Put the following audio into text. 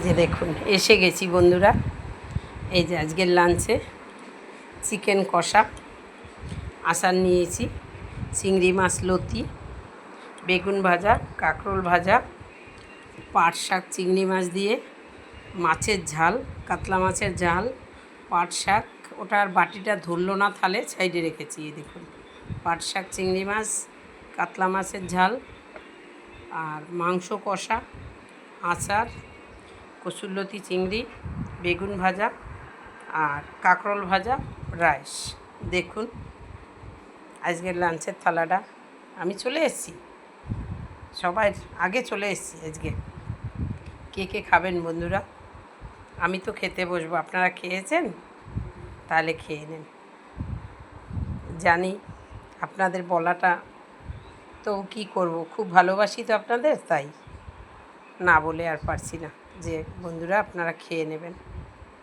যে দেখুন এসে গেছি বন্ধুরা। এই যে আজকের লাঞ্চে চিকেন কষা, আচার নিয়েছি, চিংড়ি মাছ লতি, বেগুন ভাজা, কাঁকরোল ভাজা, পাট শাক চিংড়ি মাছ দিয়ে, মাছের ঝাল, কাতলা মাছের ঝাল, পাট শাক, ওটার বাটিটা ধরলো না, থালে সাইডে রেখেছি। এই দেখুন পাট শাক চিংড়ি মাছ, কাতলা মাছের ঝাল, আর মাংস কষা, আচার, কচুরলতি চিংড়ি, বেগুন ভাজা আর কাঁকরোল ভাজা, রাইস। দেখুন আজকের লাঞ্চের থালাটা। আমি চলে এসেছি, সবাই আগে চলে এসেছি আজকে। কে কে খাবেন বন্ধুরা? আমি তো খেতে বসবো, আপনারা খেয়েছেন? তাহলে খেয়ে নেন। জানি আপনাদের বলাটা তো কী করব, খুব ভালোবাসি তো আপনাদের, তাই না বলে আর পারছি না যে বন্ধুরা আপনারা খেয়ে নেবেন।